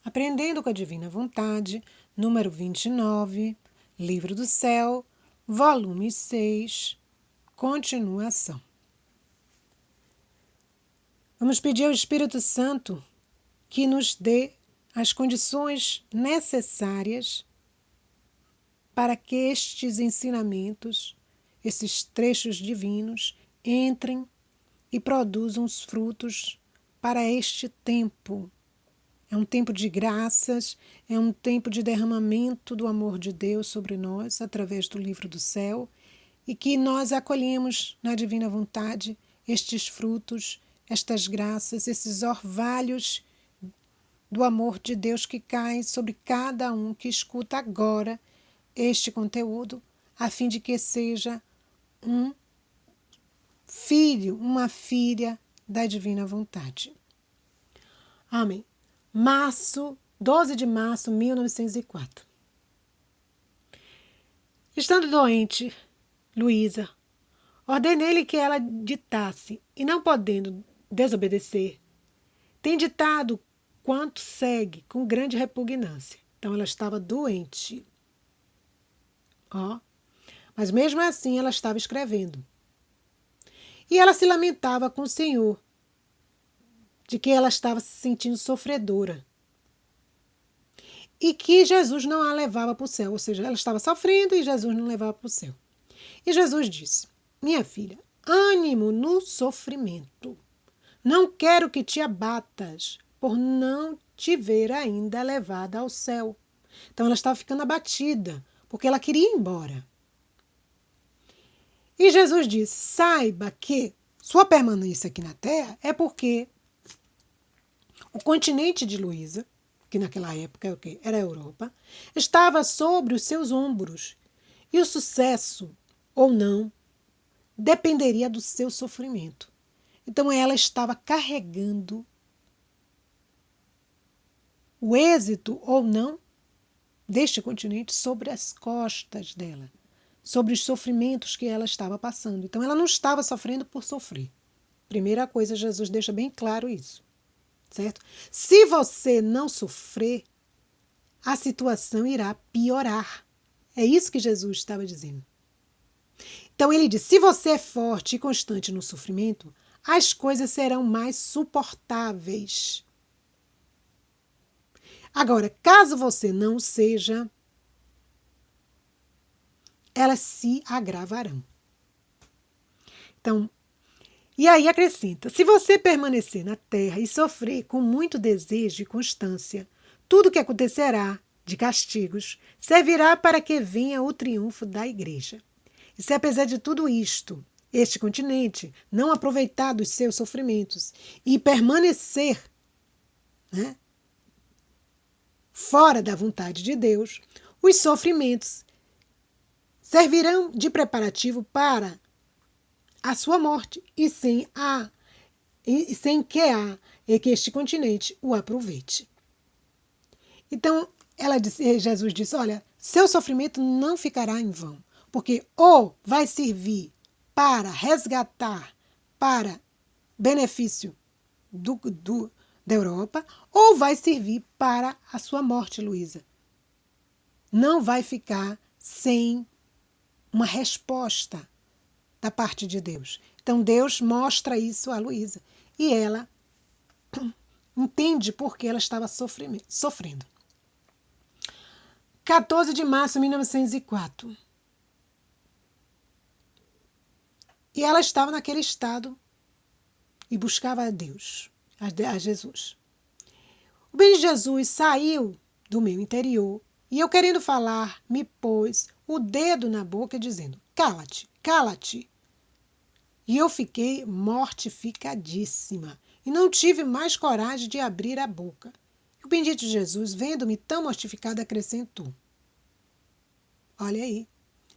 Aprendendo com a Divina Vontade, número 29, Livro do Céu, volume 6, continuação. Vamos pedir ao Espírito Santo que nos dê as condições necessárias para que estes ensinamentos, esses trechos divinos, entrem e produzam os frutos para este tempo. É um tempo de graças, é um tempo de derramamento do amor de Deus sobre nós, através do Livro do Céu, e que nós acolhemos na Divina Vontade estes frutos, estas graças, esses orvalhos do amor de Deus que caem sobre cada um que escuta agora este conteúdo, a fim de que seja um filho, uma filha da Divina Vontade. Amém. 12 de março de 1904. Estando doente, Luísa, ordenei-lhe que ela ditasse, e não podendo desobedecer, tem ditado quanto segue com grande repugnância. Então ela estava doente. Mas mesmo assim ela estava escrevendo. E ela se lamentava com o Senhor de que ela estava se sentindo sofredora e que Jesus não a levava para o céu, ou seja, ela estava sofrendo e Jesus não levava para o céu. E Jesus disse: minha filha, ânimo no sofrimento. Não quero que te abatas por não te ver ainda levada ao céu. Então ela estava ficando abatida, porque ela queria ir embora. E Jesus disse: saiba que sua permanência aqui na Terra é porque o continente de Luísa, que naquela época era a Europa, estava sobre os seus ombros. E o sucesso, ou não, dependeria do seu sofrimento. Então ela estava carregando o êxito, ou não, deste continente sobre as costas dela, sobre os sofrimentos que ela estava passando. Então ela não estava sofrendo por sofrer. Primeira coisa, Jesus deixa bem claro isso. Certo? Se você não sofrer, a situação irá piorar. É isso que Jesus estava dizendo. Então ele diz, se você é forte e constante no sofrimento, as coisas serão mais suportáveis. Agora, caso você não seja, elas se agravarão. Então, e aí acrescenta, se você permanecer na terra e sofrer com muito desejo e constância, tudo que acontecerá de castigos servirá para que venha o triunfo da igreja. E se apesar de tudo isto, este continente não aproveitar dos seus sofrimentos e permanecer, fora da vontade de Deus, os sofrimentos servirão de preparativo para a sua morte e sem que este continente o aproveite. Então, Jesus disse, olha, seu sofrimento não ficará em vão, porque ou vai servir para resgatar, para benefício da Europa, ou vai servir para a sua morte, Luísa. Não vai ficar sem uma resposta da parte de Deus. Então Deus mostra isso a Luísa e ela entende por que ela estava sofrendo. 14 de março de 1904. E ela estava naquele estado e buscava a Deus, a Jesus. O bem de Jesus saiu do meu interior e eu, querendo falar, me pôs o dedo na boca dizendo, cala-te, cala-te. E eu fiquei mortificadíssima e não tive mais coragem de abrir a boca. E o bendito Jesus, vendo-me tão mortificada, acrescentou. Olha aí,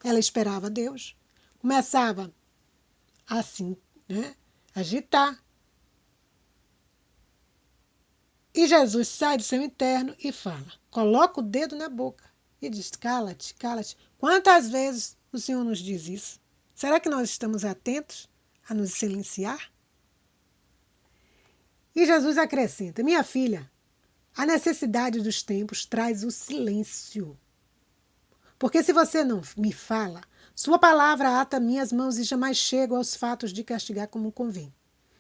ela esperava Deus. Começava assim, agitar. E Jesus sai do seu interno e fala, coloca o dedo na boca e diz, cala-te, cala-te. Quantas vezes o Senhor nos diz isso? Será que nós estamos atentos a nos silenciar? E Jesus acrescenta, minha filha, A necessidade dos tempos traz o silêncio. Porque se você não me fala, sua palavra ata minhas mãos e jamais chego aos fatos de castigar como convém.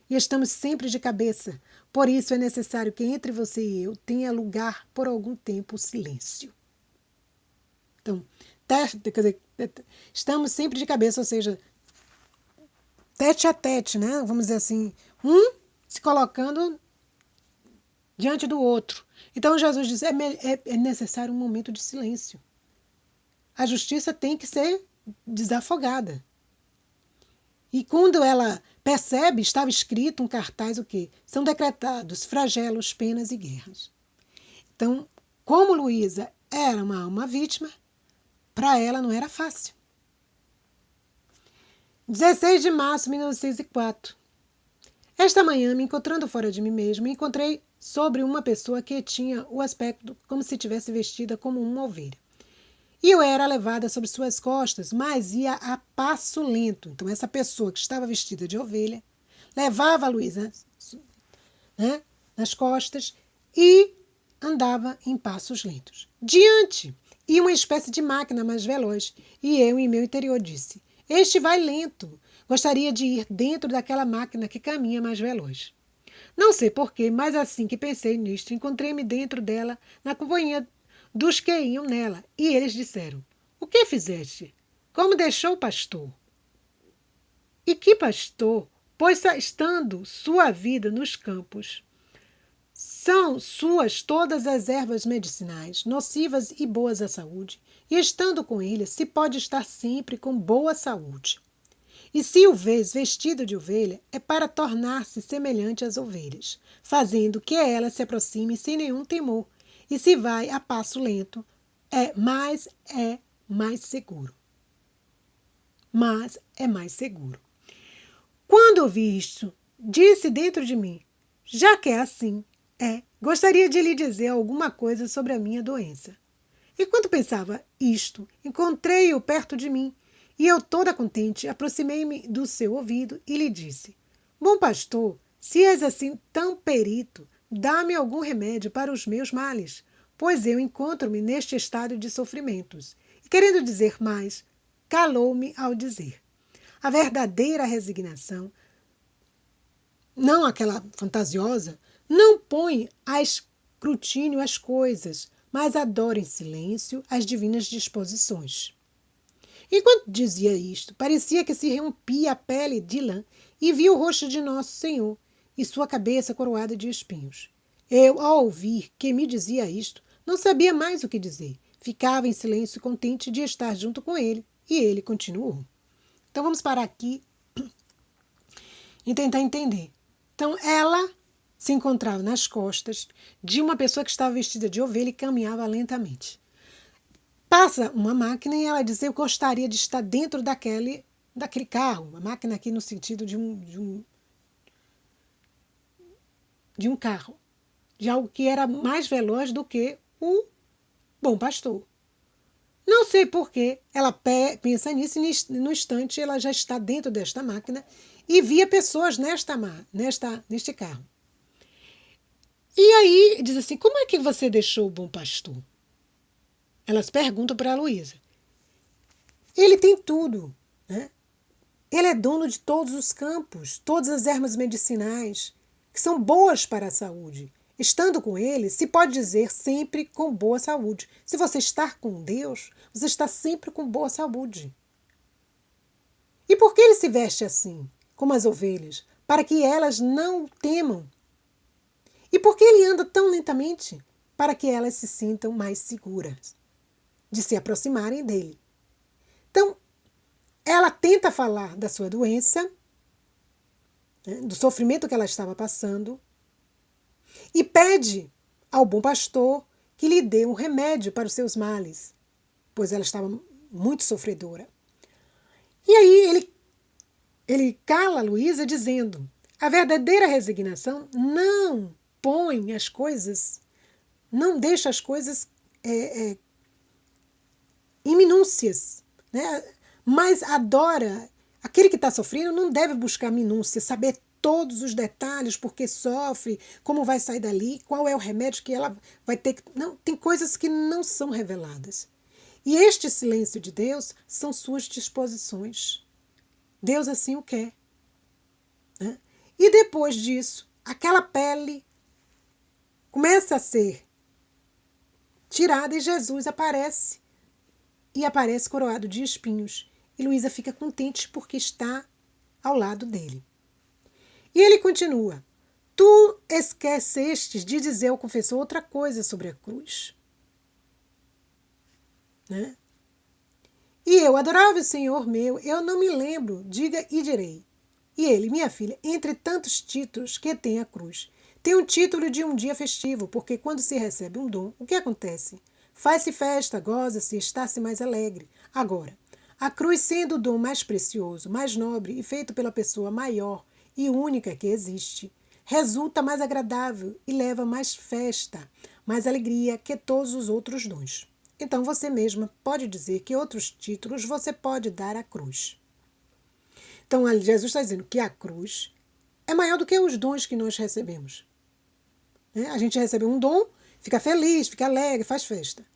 E estamos sempre de cabeça. Por isso é necessário que entre você e eu tenha lugar por algum tempo o silêncio. Então, estamos sempre de cabeça, ou seja, tete a tete, né? Vamos dizer assim, se colocando diante do outro. Então Jesus diz, é necessário um momento de silêncio. A justiça tem que ser desafogada. E quando ela percebe, estava escrito um cartaz, o quê? São decretados flagelos, penas e guerras. Então, como Luísa era uma vítima, para ela não era fácil. 16 de março de 1904. Esta manhã, me encontrando fora de mim mesmo, encontrei sobre uma pessoa que tinha o aspecto como se tivesse vestida como uma ovelha. E eu era levada sobre suas costas, mas ia a passo lento. Então, essa pessoa que estava vestida de ovelha levava a Luísa, né, nas costas e andava em passos lentos. Diante ia uma espécie de máquina mais veloz, e eu, em meu interior, disse: este vai lento. Gostaria de ir dentro daquela máquina que caminha mais veloz. Não sei porquê, mas assim que pensei nisto, encontrei-me dentro dela, na companhia dos que iam nela, e eles disseram: o que fizeste? Como deixou o pastor? E que pastor? Pois estando sua vida nos campos, são suas todas as ervas medicinais, nocivas e boas à saúde, e estando com ele, se pode estar sempre com boa saúde. E se o vês vestido de ovelha, é para tornar-se semelhante às ovelhas, fazendo que ela se aproxime sem nenhum temor, e se vai a passo lento, é mais seguro. Mas é mais seguro. Quando ouvi isto, disse dentro de mim: já que é assim, gostaria de lhe dizer alguma coisa sobre a minha doença. Enquanto pensava isto, encontrei-o perto de mim, e eu, toda contente, aproximei-me do seu ouvido e lhe disse: bom pastor, se és assim tão perito, dá-me algum remédio para os meus males, pois eu encontro-me neste estado de sofrimentos. E querendo dizer mais, calou-me ao dizer: a verdadeira resignação, não aquela fantasiosa, não põe a escrutínio as coisas, mas adora em silêncio as divinas disposições. Enquanto dizia isto, parecia que se rompia a pele de lã e via o rosto de Nosso Senhor e sua cabeça coroada de espinhos. Eu, ao ouvir que me dizia isto, não sabia mais o que dizer. Ficava em silêncio, contente de estar junto com ele, e ele continuou. Então vamos parar aqui e tentar entender. Então ela se encontrava nas costas de uma pessoa que estava vestida de ovelha e caminhava lentamente. Passa uma máquina e ela diz: eu gostaria de estar dentro daquele carro. Uma máquina aqui no sentido de um carro. De algo que era mais veloz do que o bom pastor. Não sei porquê, ela pensa nisso e no instante ela já está dentro desta máquina e via pessoas neste carro. E aí diz assim: como é que você deixou o bom pastor? Elas perguntam para a Luísa. Ele tem tudo, né? Ele é dono de todos os campos, todas as ervas medicinais, que são boas para a saúde. Estando com ele, se pode dizer sempre com boa saúde. Se você estar com Deus, você está sempre com boa saúde. E por que ele se veste assim, como as ovelhas? Para que elas não temam. E por que ele anda tão lentamente? Para que elas se sintam mais seguras de se aproximarem dele. Então, ela tenta falar da sua doença, né, do sofrimento que ela estava passando, e pede ao bom pastor que lhe dê um remédio para os seus males, pois ela estava muito sofredora. E aí ele cala a Luísa dizendo: a verdadeira resignação não põe as coisas, não deixa as coisas em minúcias, né? Mas adora. Aquele que está sofrendo não deve buscar minúcias, saber todos os detalhes, porque sofre, como vai sair dali, qual é o remédio que ela vai ter que... Não, tem coisas que não são reveladas. E este silêncio de Deus são suas disposições. Deus assim o quer. Né? E depois disso, aquela pele começa a ser tirada e Jesus aparece. E aparece coroado de espinhos. E Luísa fica contente porque está ao lado dele. E ele continua. Tu esquecestes de dizer ao confessor outra coisa sobre a cruz. Né? E eu, adorável Senhor meu, eu não me lembro, diga e direi. E ele, minha filha, entre tantos títulos que tem a cruz, tem um título de um dia festivo, porque quando se recebe um dom, o que acontece? Faz-se festa, goza-se, está-se mais alegre. Agora, a cruz sendo o dom mais precioso, mais nobre e feito pela pessoa maior e única que existe, resulta mais agradável e leva mais festa, mais alegria que todos os outros dons. Então você mesma pode dizer que outros títulos você pode dar à cruz. Então Jesus está dizendo que a cruz é maior do que os dons que nós recebemos. A gente recebe um dom, fica feliz, fica alegre, faz festa.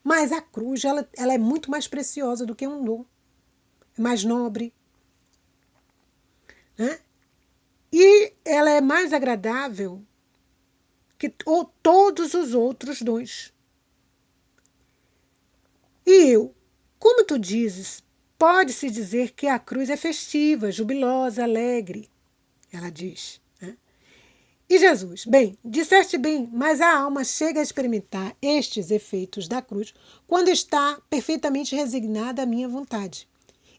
Mas a cruz ela é muito mais preciosa do que um dom. É mais nobre. Né? E ela é mais agradável que todos os outros dons. E eu, como tu dizes, pode-se dizer que a cruz é festiva, jubilosa, alegre, ela diz. Né? E Jesus, bem, disseste bem, mas a alma chega a experimentar estes efeitos da cruz quando está perfeitamente resignada à minha vontade.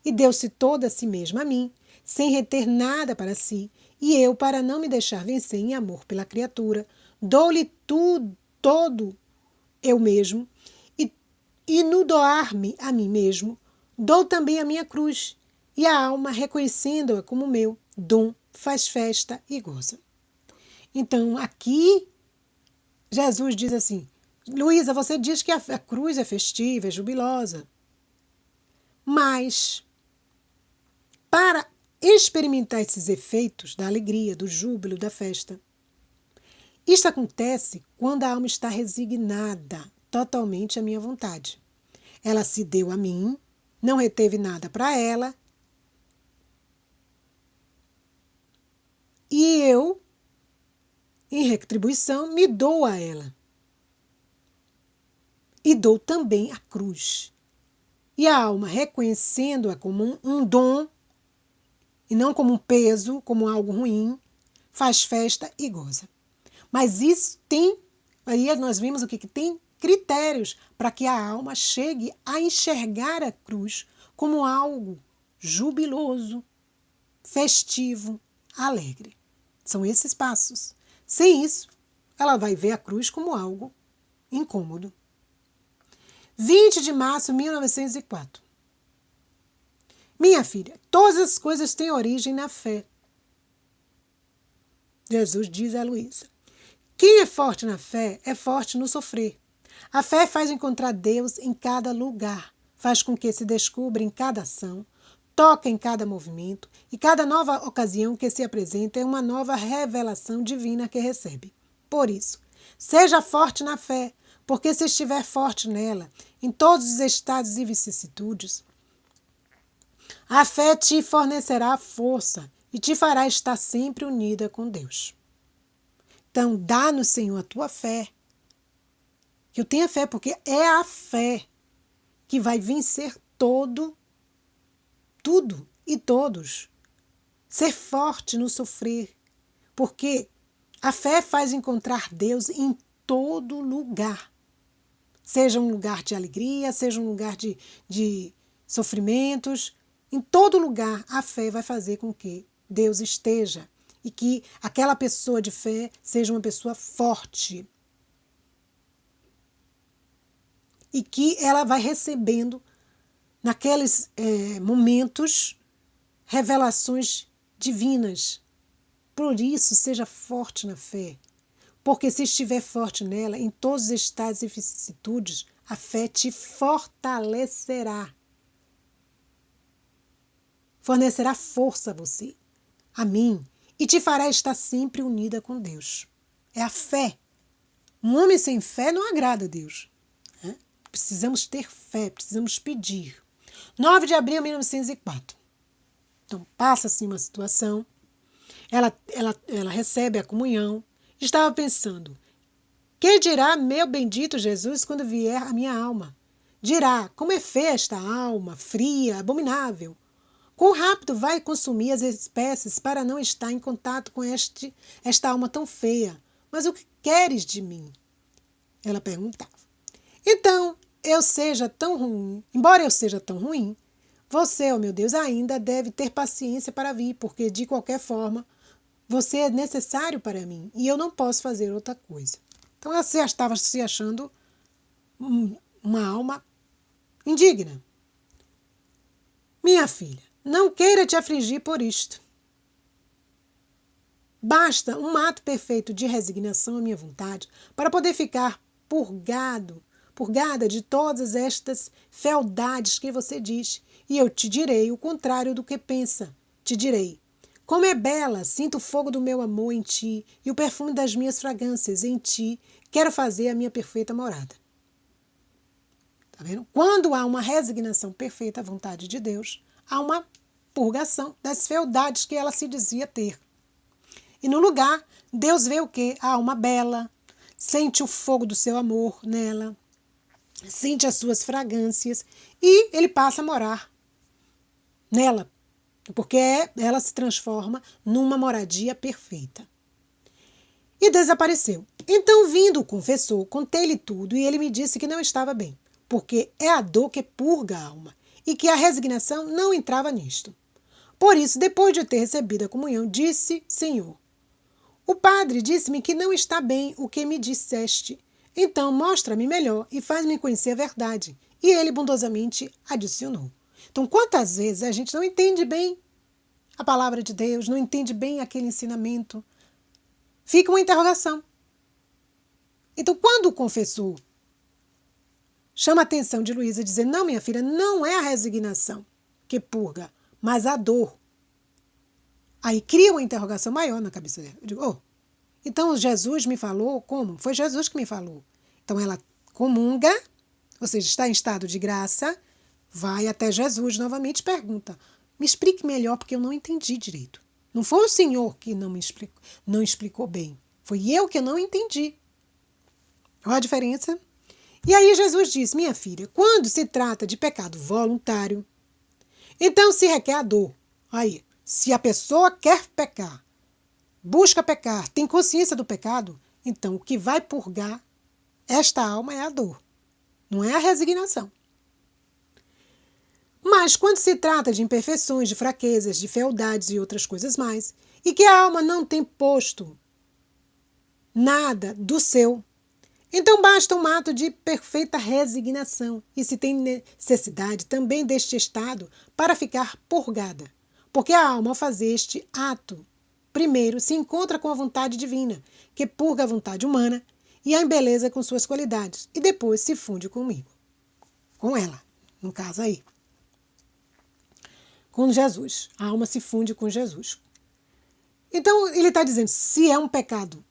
E deu-se toda a si mesma a mim, sem reter nada para si, e eu, para não me deixar vencer em amor pela criatura, dou-lhe tudo, todo eu mesmo, e no doar-me a mim mesmo, dou também a minha cruz, e a alma, reconhecendo-a como meu dom, faz festa e goza. Então, aqui, Jesus diz assim, Luísa, você diz que a cruz é festiva, é jubilosa, mas para experimentar esses efeitos da alegria, do júbilo, da festa, isto acontece quando a alma está resignada totalmente à minha vontade. Ela se deu a mim, não reteve nada para ela, e eu, em retribuição, me dou a ela. E dou também a cruz. E a alma, reconhecendo-a como um dom, e não como um peso, como algo ruim, faz festa e goza. Mas isso tem, aí nós vimos o que tem critérios para que a alma chegue a enxergar a cruz como algo jubiloso, festivo, alegre. São esses passos. Sem isso, ela vai ver a cruz como algo incômodo. 20 de março de 1904. Minha filha, todas as coisas têm origem na fé. Jesus diz a Luísa. Quem é forte na fé é forte no sofrer. A fé faz encontrar Deus em cada lugar, faz com que se descubra em cada ação, toca em cada movimento e cada nova ocasião que se apresenta é uma nova revelação divina que recebe. Por isso, seja forte na fé, porque se estiver forte nela, em todos os estados e vicissitudes, a fé te fornecerá força e te fará estar sempre unida com Deus. Então, dá no Senhor a tua fé. Que eu tenha fé, porque é a fé que vai vencer tudo e todos. Ser forte no sofrer, porque a fé faz encontrar Deus em todo lugar. Seja um lugar de alegria, seja um lugar de sofrimentos, em todo lugar a fé vai fazer com que Deus esteja e que aquela pessoa de fé seja uma pessoa forte. E que ela vai recebendo, naqueles momentos, revelações divinas. Por isso, seja forte na fé. Porque se estiver forte nela, em todos os estados e vicissitudes, a fé te fortalecerá. Fornecerá força a você, a mim e te fará estar sempre unida com Deus. É a fé. Um homem sem fé não agrada a Deus. Né? Precisamos ter fé, precisamos pedir. 9 de abril de 1904. Então, passa-se uma situação, ela recebe a comunhão, estava pensando, que dirá meu bendito Jesus quando vier a minha alma? Dirá, como é feia esta alma, fria, abominável. Quão rápido vai consumir as espécies para não estar em contato com esta alma tão feia? Mas o que queres de mim? Ela perguntava. Então, embora eu seja tão ruim, você, ó meu Deus, ainda deve ter paciência para vir, porque de qualquer forma, você é necessário para mim e eu não posso fazer outra coisa. Então ela estava se achando uma alma indigna. Minha filha, não queira te afligir por isto. Basta um ato perfeito de resignação à minha vontade para poder ficar purgada de todas estas fealdades que você diz, e eu te direi o contrário do que pensa. Te direi, como é bela, sinto o fogo do meu amor em ti e o perfume das minhas fragrâncias em ti, quero fazer a minha perfeita morada. Tá vendo? Quando há uma resignação perfeita à vontade de Deus, há uma purgação das fealdades que ela se dizia ter. E no lugar, Deus vê o quê? A alma bela, sente o fogo do seu amor nela, sente as suas fragrâncias e ele passa a morar nela, porque ela se transforma numa moradia perfeita. E desapareceu. Então, vindo o confessor, contei-lhe tudo e ele me disse que não estava bem, porque é a dor que purga a alma e que a resignação não entrava nisto. Por isso, depois de ter recebido a comunhão, disse, Senhor, o padre disse-me que não está bem o que me disseste. Então, mostra-me melhor e faz-me conhecer a verdade. E ele bondosamente adicionou. Então, quantas vezes a gente não entende bem a palavra de Deus, não entende bem aquele ensinamento? Fica uma interrogação. Então, quando o confessor chama a atenção de Luísa, dizendo, não, minha filha, não é a resignação que purga, mas a dor. Aí cria uma interrogação maior na cabeça dela. Eu digo, então Jesus me falou como? Foi Jesus que me falou. Então ela comunga, ou seja, está em estado de graça, vai até Jesus novamente e pergunta, me explique melhor porque eu não entendi direito. Não foi o Senhor que não explicou bem, foi eu que não entendi. Olha a diferença? E aí Jesus diz, minha filha, quando se trata de pecado voluntário, então se requer a dor. Aí, se a pessoa quer pecar, busca pecar, tem consciência do pecado, então o que vai purgar esta alma é a dor, não é a resignação. Mas quando se trata de imperfeições, de fraquezas, de fealdades e outras coisas mais, e que a alma não tem posto nada do seu, então basta um ato de perfeita resignação e se tem necessidade também deste estado para ficar purgada. Porque a alma, ao fazer este ato, primeiro se encontra com a vontade divina, que purga a vontade humana e a embeleza com suas qualidades, e depois se funde comigo, com ela, no caso aí, com Jesus. A alma se funde com Jesus. Então, ele está dizendo, se é um pecado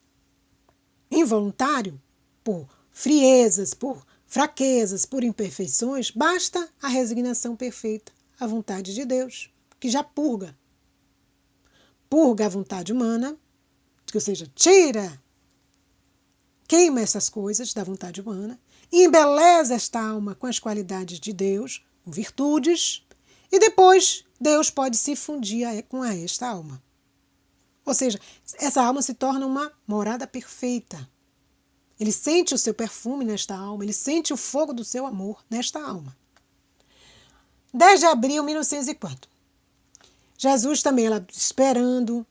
involuntário, por friezas, por fraquezas, por imperfeições, basta a resignação perfeita à vontade de Deus, que já purga. Purga a vontade humana, ou seja, queima essas coisas da vontade humana, e embeleza esta alma com as qualidades de Deus, com virtudes, e depois Deus pode se fundir com esta alma. Ou seja, essa alma se torna uma morada perfeita. Ele sente o seu perfume nesta alma, ele sente o fogo do seu amor nesta alma. 10 de abril de 1904. Jesus também, ela esperando,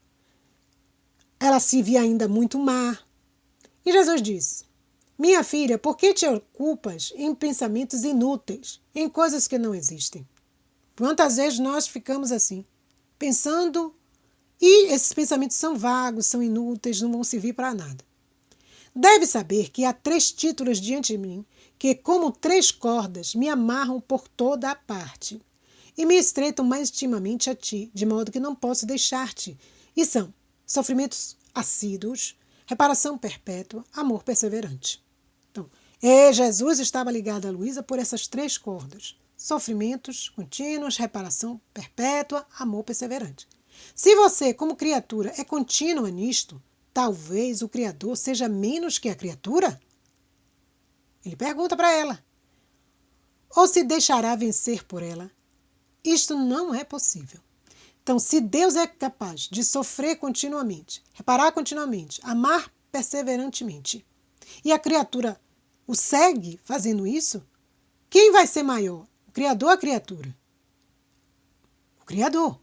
ela se via ainda muito má. E Jesus diz, minha filha, por que te ocupas em pensamentos inúteis, em coisas que não existem? Quantas vezes nós ficamos assim, pensando, e esses pensamentos são vagos, são inúteis, não vão servir para nada. Deve saber que há 3 títulos diante de mim, que como 3 cordas me amarram por toda a parte, e me estreitam mais intimamente a ti, de modo que não posso deixar-te. E são sofrimentos assíduos, reparação perpétua, amor perseverante. Então, Jesus estava ligado a Luísa por essas 3 cordas. Sofrimentos contínuos, reparação perpétua, amor perseverante. Se você, como criatura, é contínua nisto, talvez o Criador seja menos que a criatura? Ele pergunta para ela. Ou se deixará vencer por ela? Isto não é possível. Então, se Deus é capaz de sofrer continuamente, reparar continuamente, amar perseverantemente, e a criatura o segue fazendo isso, quem vai ser maior? O Criador ou a criatura? O Criador.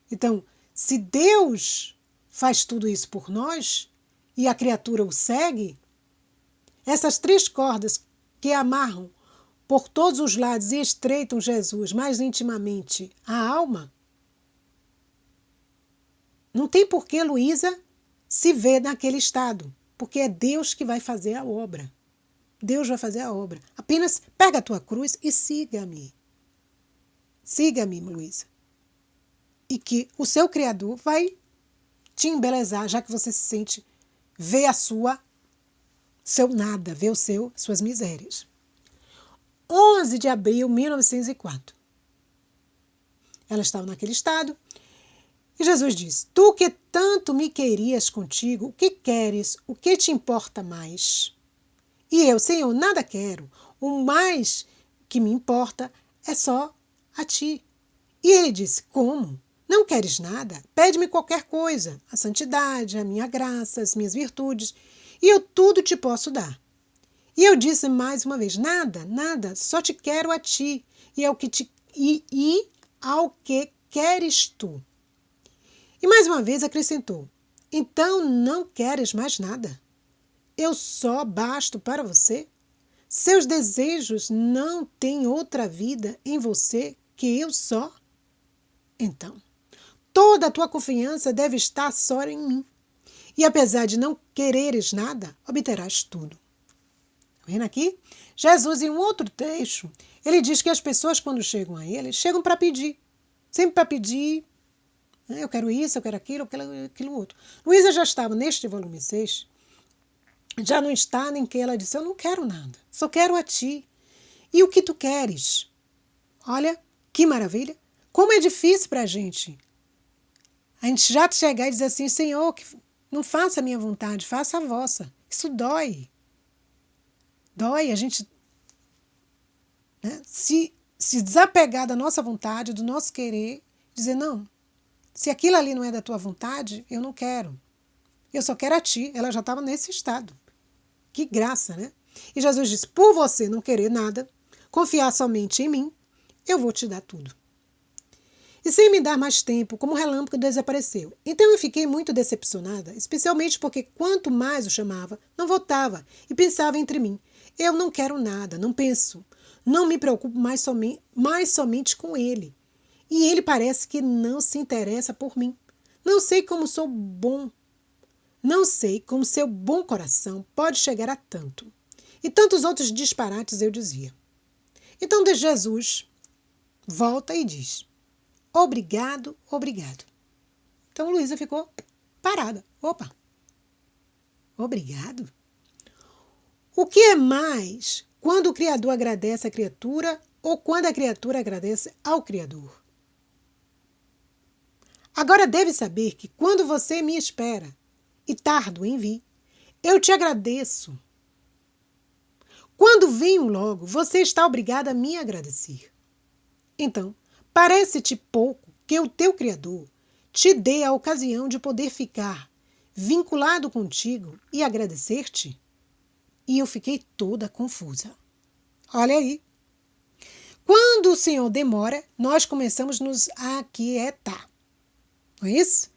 Então, se Deus faz tudo isso por nós e a criatura o segue, essas 3 cordas que amarram por todos os lados e estreitam Jesus mais intimamente a alma, não tem por que Luísa se ver naquele estado, porque é Deus que vai fazer a obra. Deus vai fazer a obra. Apenas pega a tua cruz e siga-me. Siga-me, Luísa. E que o seu Criador vai te embelezar, já que você se sente, vê seu nada, vê suas misérias. 11 de abril de 1904. Ela estava naquele estado e Jesus disse: Tu que tanto me querias contigo, o que queres? O que te importa mais? E eu, Senhor, nada quero. O mais que me importa é só a ti. E ele disse: Como? Não queres nada? Pede-me qualquer coisa, a santidade, a minha graça, as minhas virtudes, e eu tudo te posso dar. E eu disse mais uma vez: Nada, nada, só te quero a ti, e ao que queres tu. E mais uma vez acrescentou: Então não queres mais nada? Eu só basto para você? Seus desejos não têm outra vida em você que eu só? Então, toda a tua confiança deve estar só em mim. E apesar de não quereres nada, obterás tudo. Vendo aqui? Jesus, em um outro trecho, ele diz que as pessoas, quando chegam a ele, chegam para pedir. Sempre para pedir, né? Eu quero isso, eu quero aquilo, aquilo outro. Luísa já estava neste volume 6, já não está nem que ela disse: Eu não quero nada, só quero a ti. E o que tu queres? Olha, que maravilha. Como é difícil para a gente já chegar e dizer assim: Senhor, não faça a minha vontade, faça a vossa. Isso dói. Dói a gente, né, se desapegar da nossa vontade, do nosso querer, dizer: não, se aquilo ali não é da tua vontade, eu não quero. Eu só quero a ti. Ela já estava nesse estado. Que graça, né? E Jesus disse: por você não querer nada, confiar somente em mim, eu vou te dar tudo. E sem me dar mais tempo, como um relâmpago desapareceu. Então eu fiquei muito decepcionada, especialmente porque quanto mais o chamava, não voltava e pensava entre mim: eu não quero nada, não penso, não me preocupo mais somente com ele. E ele parece que não se interessa por mim. Não sei como sou bom. Não sei como seu bom coração pode chegar a tanto. E tantos outros disparates eu dizia. Então Jesus volta e diz: obrigado, obrigado. Então Luísa ficou parada. Opa! Obrigado? O que é mais quando o Criador agradece a criatura ou quando a criatura agradece ao Criador? Agora deve saber que quando você me espera e tardo em vir, eu te agradeço. Quando venho logo, você está obrigado a me agradecer. Então, parece-te pouco que o teu Criador te dê a ocasião de poder ficar vinculado contigo e agradecer-te? E eu fiquei toda confusa. Olha aí. Quando o Senhor demora, nós começamos a nos aquietar. Não é isso?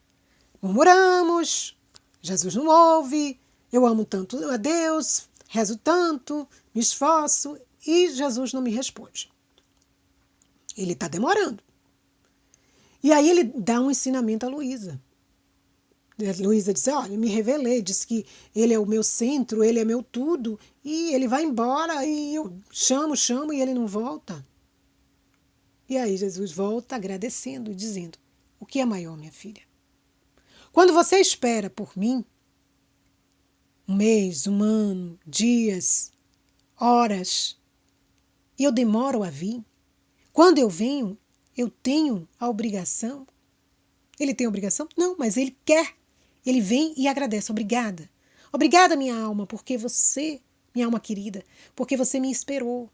Murmuramos, Jesus não ouve, eu amo tanto a Deus, rezo tanto, me esforço e Jesus não me responde. Ele está demorando. E aí ele dá um ensinamento a Luísa. Luísa disse: olha, me revelei, disse que ele é o meu centro, ele é meu tudo, e ele vai embora e eu chamo e ele não volta. E aí Jesus volta agradecendo e dizendo: o que é maior, minha filha? Quando você espera por mim, um mês, um ano, dias, horas, e eu demoro a vir, quando eu venho, eu tenho a obrigação. Ele tem obrigação? Não, mas ele quer. Ele vem e agradece. Obrigada. Obrigada, minha alma, porque você, minha alma querida, porque você me esperou.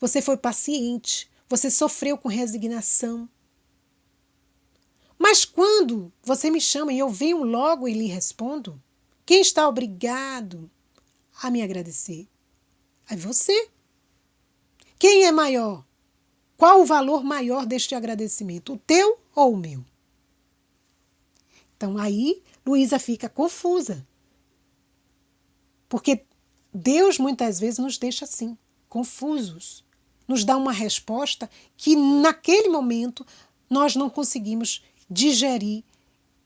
Você foi paciente. Você sofreu com resignação. Mas quando você me chama e eu venho logo e lhe respondo, quem está obrigado a me agradecer? É você. Quem é maior? Qual o valor maior deste agradecimento? O teu ou o meu? Então aí Luísa fica confusa. Porque Deus muitas vezes nos deixa assim, confusos. Nos dá uma resposta que naquele momento nós não conseguimos digerir,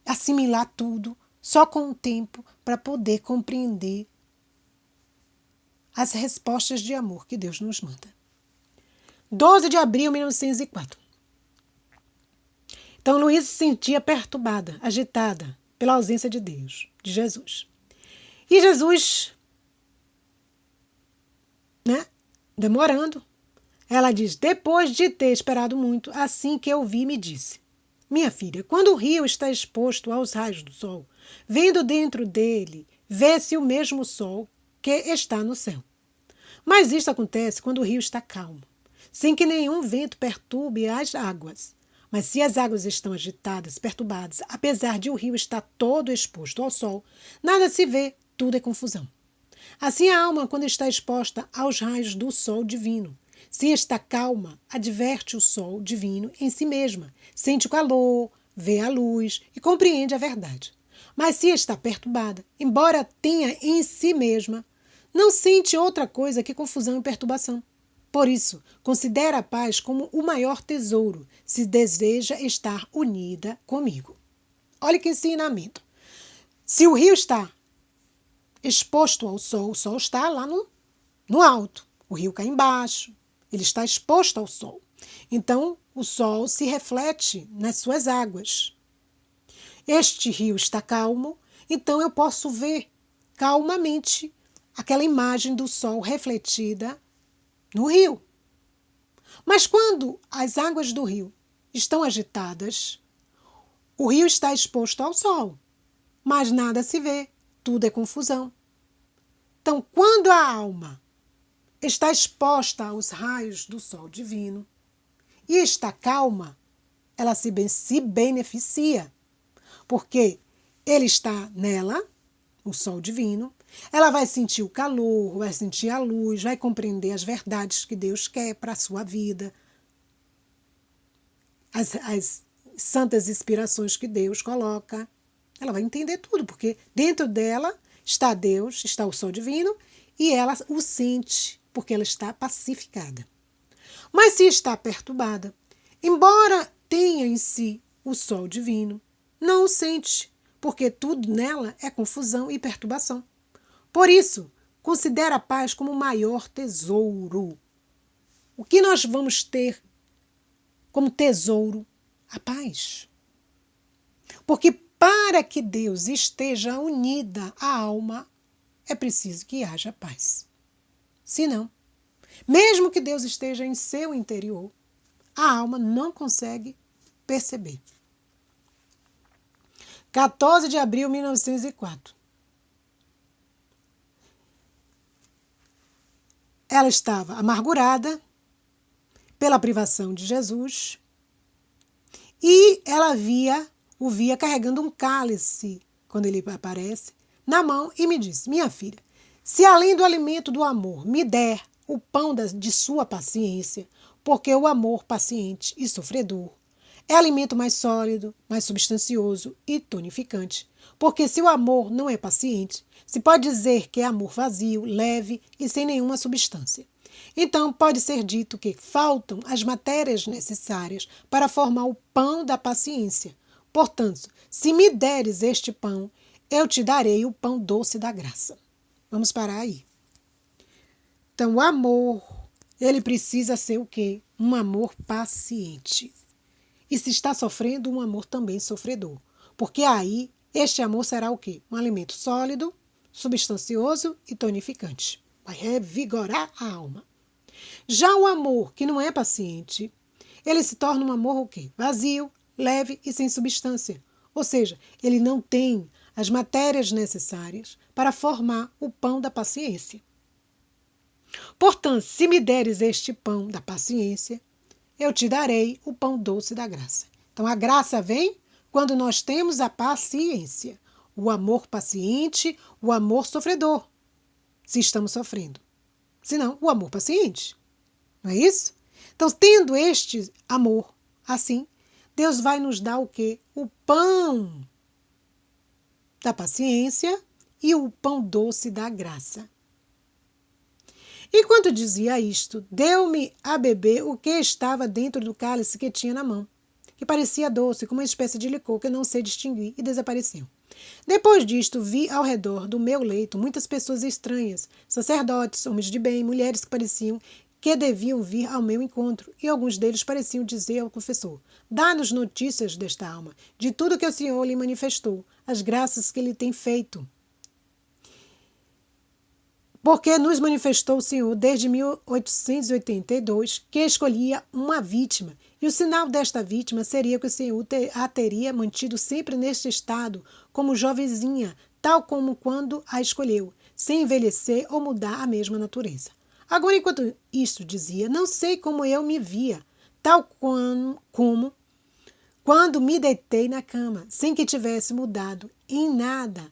assimilar tudo, só com o tempo para poder compreender as respostas de amor que Deus nos manda. 12 de abril de 1904. Então Luísa se sentia perturbada, agitada pela ausência de Deus, de Jesus. E Jesus, demorando, ela diz, depois de ter esperado muito, assim que eu vi, me disse, minha filha, quando o rio está exposto aos raios do sol, vendo dentro dele, vê-se o mesmo sol que está no céu. Mas isso acontece quando o rio está calmo, sem que nenhum vento perturbe as águas. Mas se as águas estão agitadas, perturbadas, apesar de o rio estar todo exposto ao sol, nada se vê, tudo é confusão. Assim a alma, quando está exposta aos raios do sol divino, se está calma, adverte o sol divino em si mesma, sente o calor, vê a luz e compreende a verdade. Mas se está perturbada, embora tenha em si mesma, não sente outra coisa que confusão e perturbação. Por isso, considera a paz como o maior tesouro, se deseja estar unida comigo. Olha que ensinamento. Se o rio está exposto ao sol, o sol está lá no alto, o rio cá embaixo, ele está exposto ao sol. Então, o sol se reflete nas suas águas. Este rio está calmo, então eu posso ver calmamente aquela imagem do sol refletida no rio. Mas quando as águas do rio estão agitadas, o rio está exposto ao sol, mas nada se vê, tudo é confusão. Então, quando a alma está exposta aos raios do sol divino e está calma, ela se beneficia, porque ele está nela, o sol divino, ela vai sentir o calor, vai sentir a luz, vai compreender as verdades que Deus quer para a sua vida, as santas inspirações que Deus coloca. Ela vai entender tudo, porque dentro dela está Deus, está o sol divino, e ela o sente, porque ela está pacificada. Mas se está perturbada, embora tenha em si o sol divino, não o sente, porque tudo nela é confusão e perturbação. Por isso, considera a paz como o maior tesouro. O que nós vamos ter como tesouro? A paz. Porque para que Deus esteja unida à alma, é preciso que haja paz. Se não, mesmo que Deus esteja em seu interior, a alma não consegue perceber. 14 de abril de 1904. Ela estava amargurada pela privação de Jesus e ela o via carregando um cálice, quando ele aparece, na mão e me disse, minha filha, se além do alimento do amor me der o pão de sua paciência, porque o amor paciente e sofredor é alimento mais sólido, mais substancioso e tonificante. Porque se o amor não é paciente, se pode dizer que é amor vazio, leve e sem nenhuma substância. Então pode ser dito que faltam as matérias necessárias para formar o pão da paciência. Portanto, se me deres este pão, eu te darei o pão doce da graça. Vamos parar aí. Então, o amor, ele precisa ser o quê? Um amor paciente. E se está sofrendo, um amor também sofredor. Porque aí Este amor será o quê? Um alimento sólido, substancioso e tonificante. Vai revigorar a alma. Já o amor que não é paciente, ele se torna um amor o quê? Vazio, leve e sem substância. Ou seja, ele não tem as matérias necessárias para formar o pão da paciência. Portanto, se me deres este pão da paciência, eu te darei o pão doce da graça. Então, a graça vem quando nós temos a paciência, o amor paciente, o amor sofredor, se estamos sofrendo. Senão, o amor paciente. Não é isso? Então, tendo este amor assim, Deus vai nos dar o quê? O pão da paciência e o pão doce da graça. Enquanto dizia isto, deu-me a beber o que estava dentro do cálice que tinha na mão, que parecia doce, como uma espécie de licor que eu não sei distinguir, e desapareceu. Depois disto, vi ao redor do meu leito muitas pessoas estranhas, sacerdotes, homens de bem, mulheres que pareciam que deviam vir ao meu encontro, e alguns deles pareciam dizer ao confessor: dá-nos notícias desta alma, de tudo que o Senhor lhe manifestou, as graças que ele tem feito. Porque nos manifestou o Senhor desde 1882 que escolhia uma vítima, e o sinal desta vítima seria que o Senhor a teria mantido sempre neste estado, como jovenzinha, tal como quando a escolheu, sem envelhecer ou mudar a mesma natureza. Agora, enquanto isto dizia, não sei como eu me via, tal como quando me deitei na cama, sem que tivesse mudado em nada,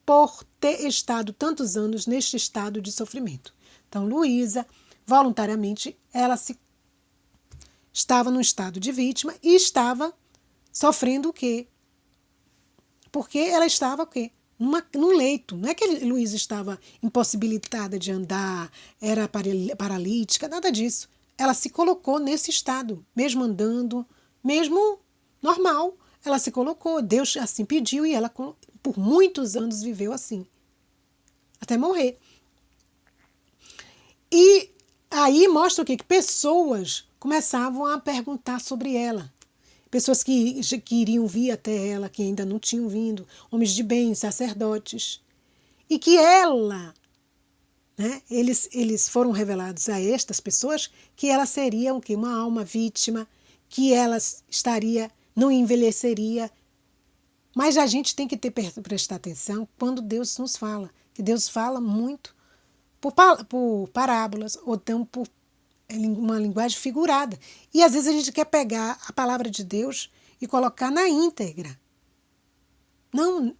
por ter estado tantos anos neste estado de sofrimento. Então, Luísa, voluntariamente, estava num estado de vítima e estava sofrendo o quê? Porque ela estava o quê? Num leito. Não é que Luísa estava impossibilitada de andar, era paralítica, nada disso. Ela se colocou nesse estado, mesmo andando, mesmo normal. Ela se colocou, Deus assim pediu e ela por muitos anos viveu assim, até morrer. E aí mostra o quê? Que pessoas começavam a perguntar sobre ela. Pessoas que iriam vir até ela, que ainda não tinham vindo, homens de bem, sacerdotes. E que ela, né, eles foram revelados a estas pessoas que ela seria o quê? Uma alma vítima, que ela não envelheceria. Mas a gente tem que prestar atenção quando Deus nos fala, que Deus fala muito por parábolas ou então por uma linguagem figurada. E às vezes a gente quer pegar a palavra de Deus e colocar na íntegra. Não,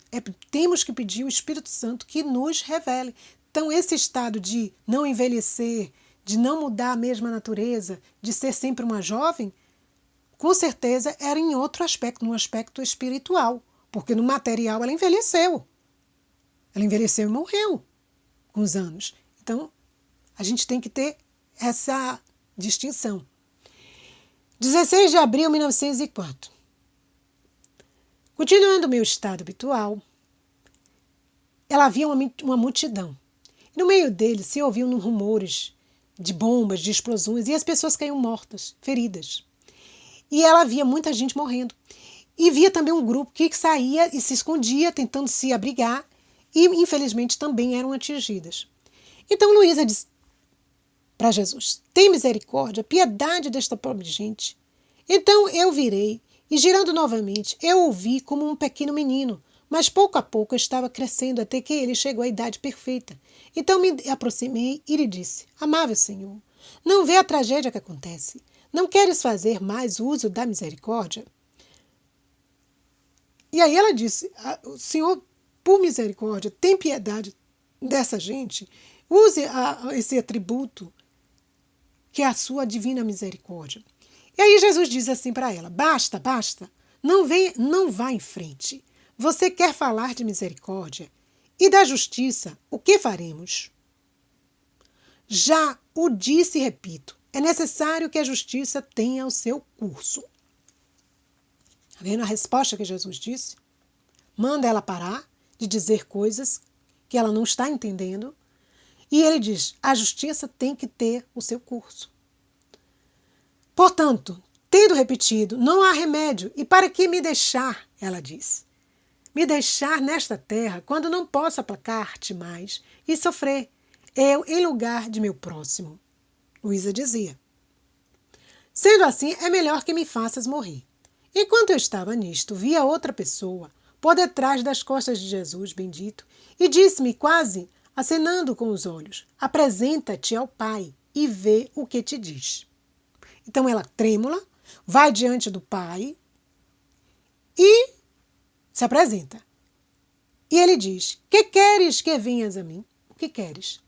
temos que pedir o Espírito Santo que nos revele. Então, esse estado de não envelhecer, de não mudar a mesma natureza, de ser sempre uma jovem, com certeza era em outro aspecto, num aspecto espiritual. Porque no material ela envelheceu. Ela envelheceu e morreu com os anos. Então, a gente tem que ter essa distinção. 16 de abril de 1904. Continuando o meu estado habitual, ela havia uma multidão. E no meio deles se ouviam rumores de bombas, de explosões, e as pessoas caíam mortas, feridas. E ela via muita gente morrendo. E via também um grupo que saía e se escondia, tentando se abrigar, e infelizmente também eram atingidas. Então Luísa disse para Jesus: tem misericórdia, piedade desta pobre gente. Então eu virei, e girando novamente, eu o vi como um pequeno menino, mas pouco a pouco estava crescendo até que ele chegou à idade perfeita. Então me aproximei e lhe disse: amável Senhor, não vê a tragédia que acontece? Não queres fazer mais uso da misericórdia? E aí ela disse: Senhor, por misericórdia, tem piedade dessa gente, use esse atributo que é a sua divina misericórdia. E aí Jesus diz assim para ela: basta, basta, não vá em frente. Você quer falar de misericórdia e da justiça, o que faremos? Já o disse e repito, é necessário que a justiça tenha o seu curso. Está vendo a resposta que Jesus disse? Manda ela parar de dizer coisas que ela não está entendendo. E ele diz: a justiça tem que ter o seu curso. Portanto, tendo repetido, não há remédio. E para que me deixar? Ela diz. me deixar nesta terra quando não posso aplacar-te mais e sofrer, eu em lugar de meu próximo? Luísa dizia: sendo assim, é melhor que me faças morrer. Enquanto eu estava nisto, vi a outra pessoa por detrás das costas de Jesus bendito e disse-me quase acenando com os olhos: apresenta-te ao Pai e vê o que te diz. Então ela, trêmula, vai diante do Pai e se apresenta. E ele diz: que queres que venhas a mim? O que queres?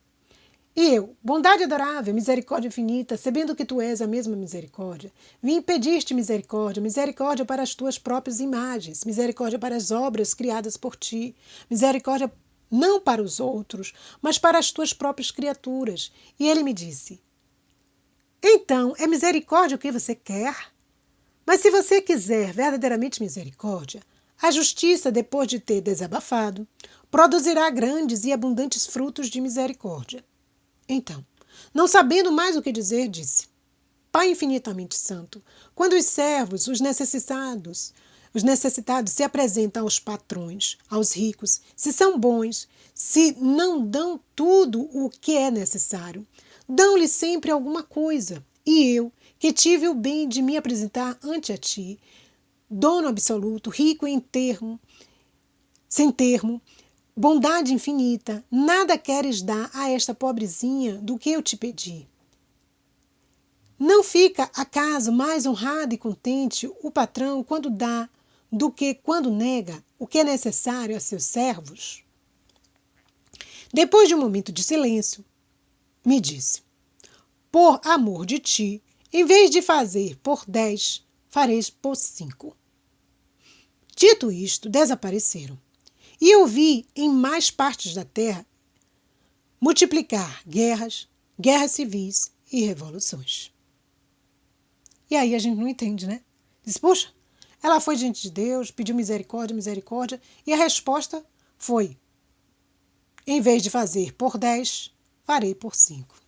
E eu, bondade adorável, misericórdia infinita, sabendo que tu és a mesma misericórdia, vim pedir-te misericórdia, misericórdia para as tuas próprias imagens, misericórdia para as obras criadas por ti, misericórdia não para os outros, mas para as tuas próprias criaturas. E ele me disse: então, é misericórdia o que você quer? Mas se você quiser verdadeiramente misericórdia, a justiça, depois de ter desabafado, produzirá grandes e abundantes frutos de misericórdia. Então, não sabendo mais o que dizer, disse: Pai infinitamente santo, quando os servos, os necessitados se apresentam aos patrões, aos ricos, se são bons, se não dão tudo o que é necessário, dão-lhe sempre alguma coisa. E eu, que tive o bem de me apresentar ante a ti, dono absoluto, rico sem termo, bondade infinita, nada queres dar a esta pobrezinha do que eu te pedi. Não fica, acaso, mais honrado e contente o patrão quando dá do que quando nega o que é necessário a seus servos? Depois de um momento de silêncio, me disse: por amor de ti, em vez de fazer por 10, fareis por 5. Dito isto, desapareceram. E eu vi em mais partes da terra multiplicar guerras civis e revoluções. E aí a gente não entende, né? Diz, poxa, ela foi diante de Deus, pediu misericórdia, misericórdia, e a resposta foi: em vez de fazer por 10, farei por 5.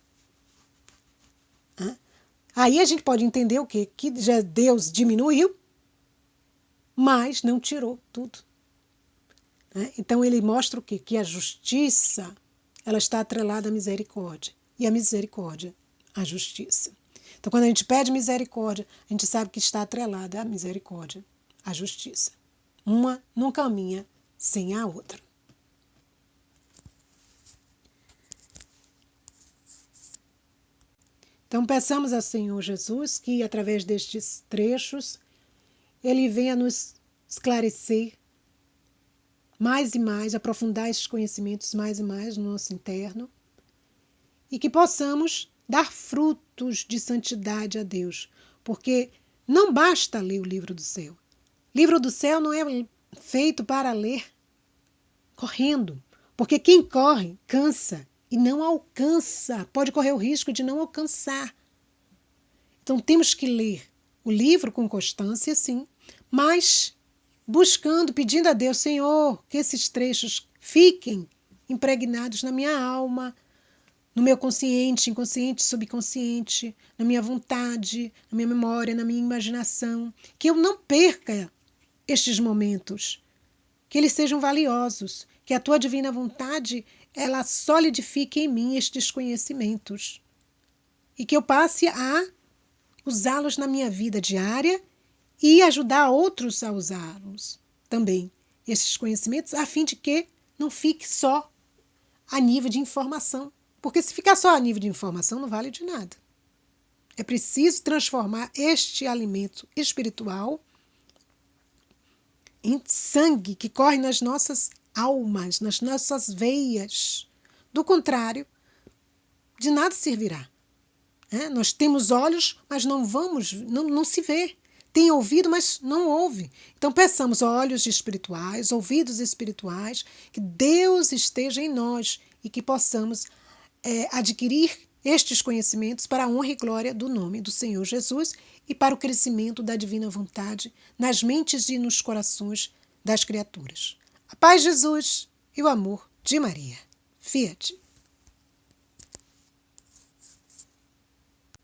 Aí a gente pode entender o quê? Que já Deus diminuiu, mas não tirou tudo. Então ele mostra o quê? Que a justiça ela está atrelada à misericórdia. E a misericórdia à justiça. Então quando a gente pede misericórdia, a gente sabe que está atrelada à misericórdia, à justiça. Uma não caminha sem a outra. Então peçamos ao Senhor Jesus que através destes trechos Ele venha nos esclarecer mais e mais, aprofundar esses conhecimentos mais e mais no nosso interno e que possamos dar frutos de santidade a Deus, porque não basta ler o livro do céu. O livro do céu não é feito para ler correndo, porque quem corre cansa e não alcança, pode correr o risco de não alcançar. Então temos que ler o livro com constância, sim, mas buscando, pedindo a Deus: Senhor, que esses trechos fiquem impregnados na minha alma, no meu consciente, inconsciente, subconsciente, na minha vontade, na minha memória, na minha imaginação, que eu não perca estes momentos, que eles sejam valiosos, que a tua divina vontade ela solidifique em mim estes conhecimentos e que eu passe a usá-los na minha vida diária e ajudar outros a usá-los também, esses conhecimentos, a fim de que não fique só a nível de informação. Porque se ficar só a nível de informação, não vale de nada. É preciso transformar este alimento espiritual em sangue que corre nas nossas almas, nas nossas veias. Do contrário, de nada servirá. Nós temos olhos, mas não se vê. Tem ouvido, mas não ouve. Então peçamos olhos espirituais, ouvidos espirituais, que Deus esteja em nós e que possamos adquirir estes conhecimentos para a honra e glória do nome do Senhor Jesus e para o crescimento da divina vontade nas mentes e nos corações das criaturas. A paz de Jesus e o amor de Maria. Fiat.